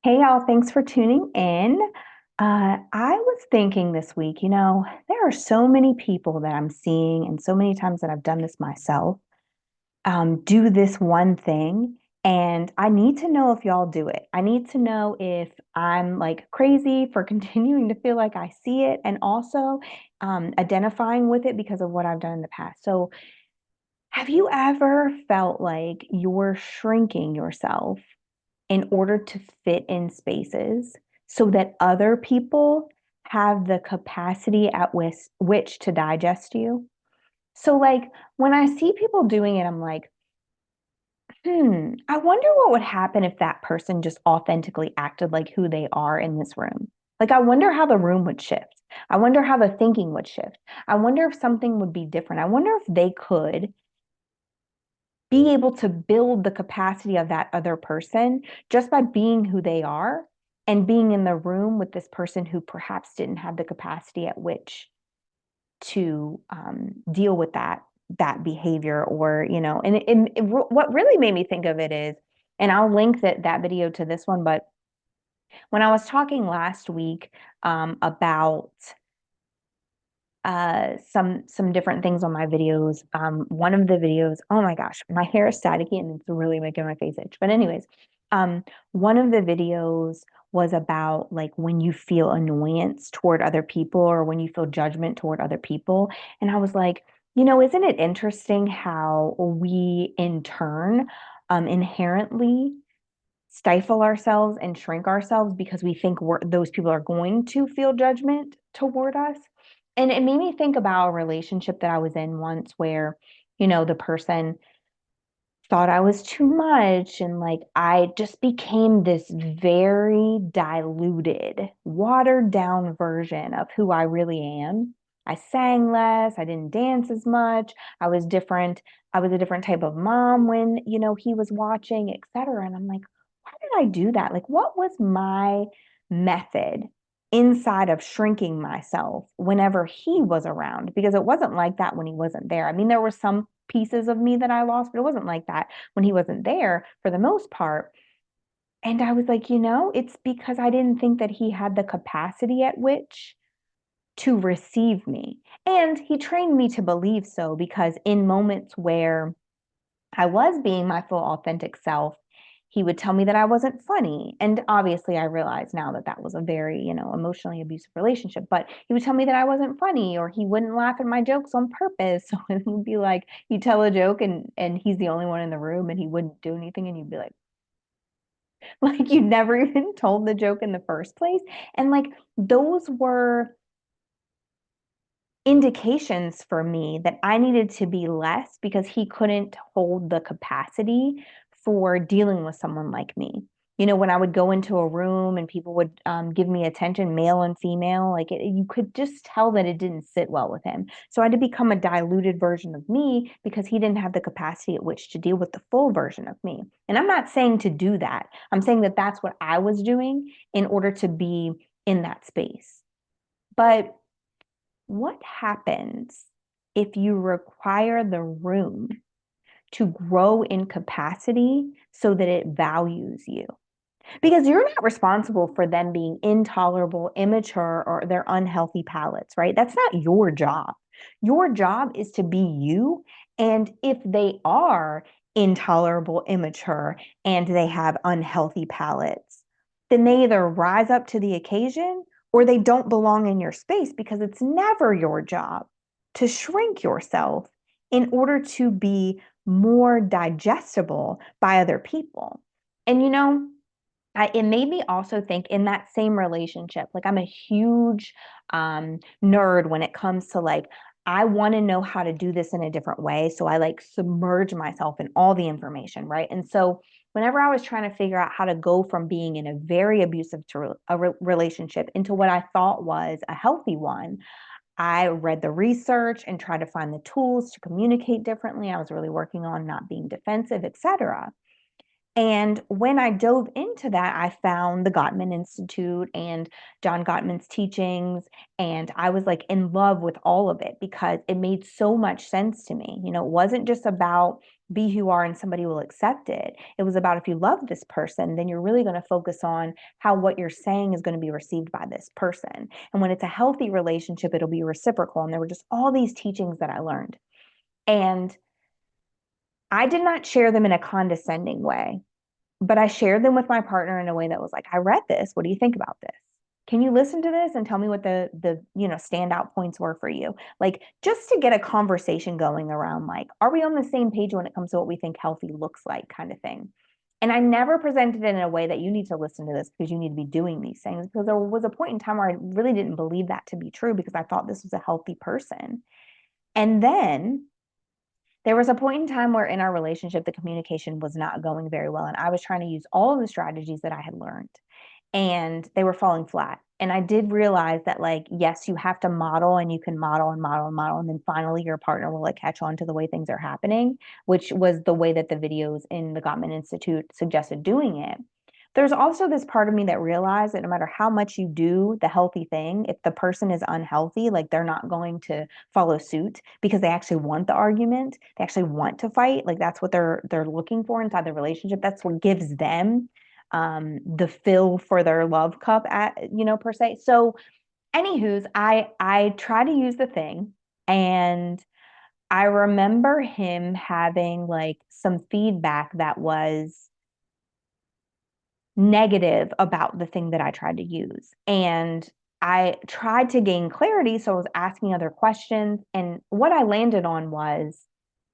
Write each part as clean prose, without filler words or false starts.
Hey y'all, thanks for tuning in. I was thinking this week, there are so many people that I'm seeing, and so many times that I've done this myself, do this one thing, and I need to know if y'all do it. I need to know if I'm like crazy for continuing to feel like I see it, and also identifying with it because of what I've done in the past. So, have you ever felt like you're shrinking yourself in order to fit in spaces so that other people have the capacity at which to digest you? So, like, when I see people doing it, I'm like, I wonder what would happen if that person just authentically acted like who they are in this room. Like, I wonder how the room would shift. I wonder how the thinking would shift. I wonder if something would be different. I wonder if they could be able to build the capacity of that other person just by being who they are and being in the room with this person who perhaps didn't have the capacity at which to deal with that behavior, or what really made me think of it is, and I'll link that video to this one, but when I was talking last week about some different things on my videos. One of the videos, oh my gosh, my hair is staticky and it's really making my face itch. But anyways, one of the videos was about like when you feel annoyance toward other people or when you feel judgment toward other people. And I was like, isn't it interesting how we in turn inherently stifle ourselves and shrink ourselves because we think those people are going to feel judgment toward us. And it made me think about a relationship that I was in once where, the person thought I was too much. And like, I just became this very diluted, watered down version of who I really am. I sang less, I didn't dance as much, I was different. I was a different type of mom when, he was watching, etc. And I'm like, why did I do that? Like, what was my method inside of shrinking myself whenever he was around? Because it wasn't like that when he wasn't there. I mean, there were some pieces of me that I lost, but it wasn't like that when he wasn't there for the most part. And I was like, it's because I didn't think that he had the capacity at which to receive me. And he trained me to believe so because in moments where I was being my full authentic self, he would tell me that I wasn't funny. And obviously, I realize now that that was a very, emotionally abusive relationship. But he would tell me that I wasn't funny, or he wouldn't laugh at my jokes on purpose. So it would be like you tell a joke and he's the only one in the room and he wouldn't do anything, and you'd be like, like you never even told the joke in the first place. And like those were indications for me that I needed to be less because he couldn't hold the capacity for dealing with someone like me. When I would go into a room and people would give me attention, male and female, like you could just tell that it didn't sit well with him. So I had to become a diluted version of me because he didn't have the capacity at which to deal with the full version of me. And I'm not saying to do that. I'm saying that that's what I was doing in order to be in that space. But what happens if you require the room to grow in capacity so that it values you? Because you're not responsible for them being intolerable, immature, or their unhealthy palates, right? That's not your job. Your job is to be you. And if they are intolerable, immature, and they have unhealthy palates, then they either rise up to the occasion or they don't belong in your space because it's never your job to shrink yourself in order to be more digestible by other people. And it made me also think in that same relationship, like I'm a huge nerd when it comes to like, I want to know how to do this in a different way. So I like submerge myself in all the information, right? And so whenever I was trying to figure out how to go from being in a very abusive relationship into what I thought was a healthy one, I read the research and tried to find the tools to communicate differently. I was really working on not being defensive, etc. And when I dove into that, I found the Gottman Institute and John Gottman's teachings. And I was like in love with all of it because it made so much sense to me. It wasn't just about be who you are and somebody will accept it. It was about, if you love this person, then you're really going to focus on how what you're saying is going to be received by this person. And when it's a healthy relationship, it'll be reciprocal. And there were just all these teachings that I learned. And I did not share them in a condescending way, but I shared them with my partner in a way that was like, I read this. What do you think about this? Can you listen to this and tell me what the standout points were for you? Like, just to get a conversation going around, like, are we on the same page when it comes to what we think healthy looks like, kind of thing. And I never presented it in a way that you need to listen to this because you need to be doing these things, because there was a point in time where I really didn't believe that to be true because I thought this was a healthy person. And then there was a point in time where in our relationship, the communication was not going very well. And I was trying to use all of the strategies that I had learned, and they were falling flat. And I did realize that, like, yes, you have to model, and you can model and model and model. And then finally your partner will like catch on to the way things are happening, which was the way that the videos in the Gottman Institute suggested doing it. There's also this part of me that realized that no matter how much you do the healthy thing, if the person is unhealthy, like, they're not going to follow suit because they actually want the argument. They actually want to fight. Like, that's what they're looking for inside the relationship. That's what gives them the fill for their love cup, per se. So, anywho's, I try to use the thing, and I remember him having like some feedback that was negative about the thing that I tried to use. And I tried to gain clarity. So I was asking other questions. And what I landed on was,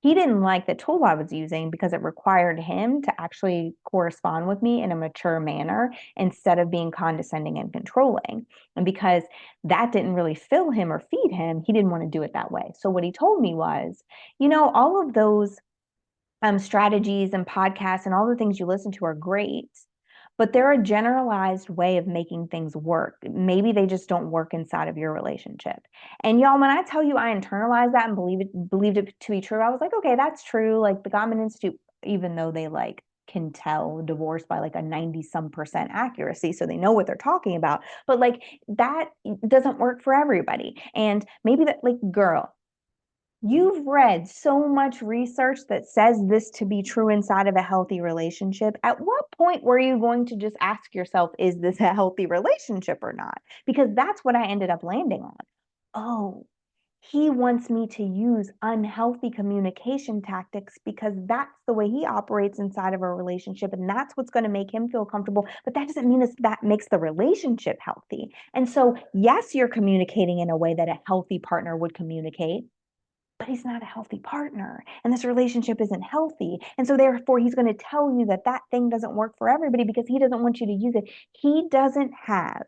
he didn't like the tool I was using because it required him to actually correspond with me in a mature manner instead of being condescending and controlling. And because that didn't really fill him or feed him, he didn't want to do it that way. So what he told me was, all of those strategies and podcasts and all the things you listen to are great, but they're a generalized way of making things work. Maybe they just don't work inside of your relationship. And y'all, when I tell you I internalized that and believed it to be true, I was like, okay, that's true. Like, the Gottman Institute, even though they like can tell divorce by like a 90-some% accuracy, so they know what they're talking about, but like, that doesn't work for everybody. And maybe that, like, girl, you've read so much research that says this to be true inside of a healthy relationship. At what point were you going to just ask yourself, is this a healthy relationship or not? Because that's what I ended up landing on. Oh, he wants me to use unhealthy communication tactics because that's the way he operates inside of a relationship, and that's what's going to make him feel comfortable. But that doesn't mean that makes the relationship healthy. And so, yes, you're communicating in a way that a healthy partner would communicate, but he's not a healthy partner, and this relationship isn't healthy. And so therefore he's going to tell you that that thing doesn't work for everybody because he doesn't want you to use it. He doesn't have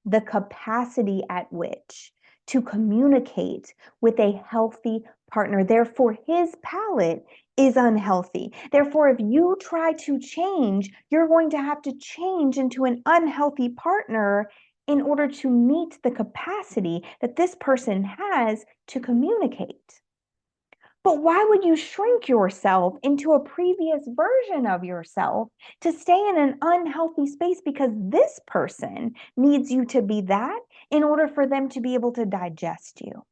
the capacity at which to communicate with a healthy partner. Therefore, his palate is unhealthy. Therefore, if you try to change, you're going to have to change into an unhealthy partner in order to meet the capacity that this person has to communicate. But why would you shrink yourself into a previous version of yourself to stay in an unhealthy space because this person needs you to be that in order for them to be able to digest you?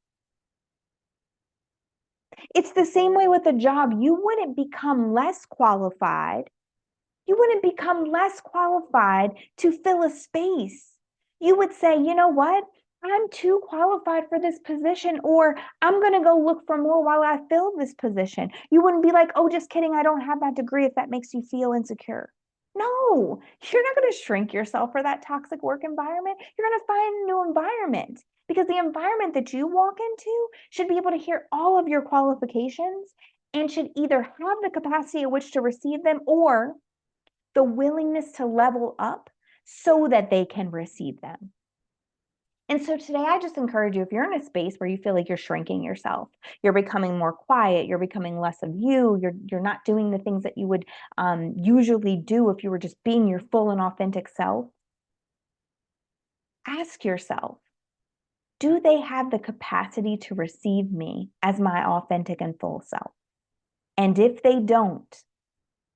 It's the same way with a job. You wouldn't become less qualified. You wouldn't become less qualified to fill a space. You would say, you know what? I'm too qualified for this position, or I'm going to go look for more while I fill this position. You wouldn't be like, oh, just kidding, I don't have that degree, if that makes you feel insecure. No, you're not going to shrink yourself for that toxic work environment. You're going to find a new environment, because the environment that you walk into should be able to hear all of your qualifications and should either have the capacity at which to receive them or the willingness to level up so that they can receive them. And so today, I just encourage you, if you're in a space where you feel like you're shrinking yourself, you're becoming more quiet, you're becoming less of you, you're not doing the things that you would usually do if you were just being your full and authentic self, ask yourself, do they have the capacity to receive me as my authentic and full self? And if they don't,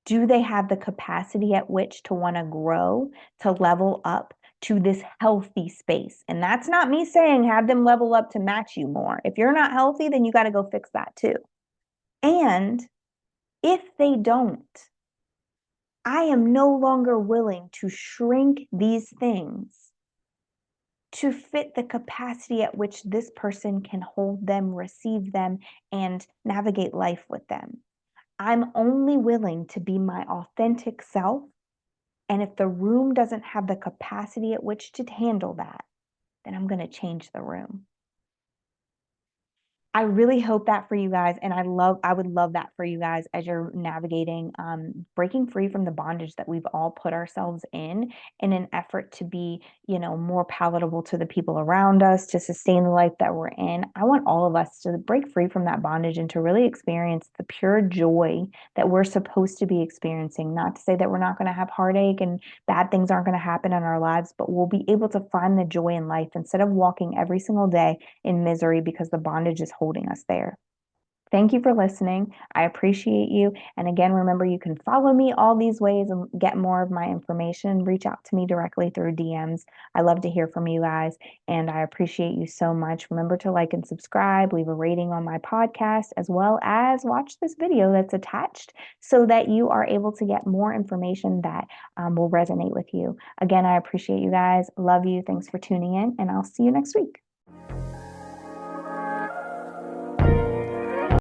do they have the capacity at which to want to grow, to level up to this healthy space? And that's not me saying have them level up to match you more. If you're not healthy, then you got to go fix that too. And If they don't, I am no longer willing to shrink these things to fit the capacity at which this person can hold them, receive them, and navigate life with them. I'm only willing to be my authentic self. And if the room doesn't have the capacity at which to handle that, then I'm going to change the room. I really hope that for you guys. And I would love that for you guys as you're navigating, breaking free from the bondage that we've all put ourselves in an effort to be, more palatable to the people around us, to sustain the life that we're in. I want all of us to break free from that bondage and to really experience the pure joy that we're supposed to be experiencing. Not to say that we're not going to have heartache and bad things aren't going to happen in our lives, but we'll be able to find the joy in life instead of walking every single day in misery because the bondage is holding us there. Thank you for listening. I appreciate you. And again, remember, you can follow me all these ways and get more of my information. Reach out to me directly through DMs. I love to hear from you guys, and I appreciate you so much. Remember to like and subscribe, leave a rating on my podcast, as well as watch this video that's attached so that you are able to get more information that will resonate with you. Again, I appreciate you guys. Love you. Thanks for tuning in, and I'll see you next week.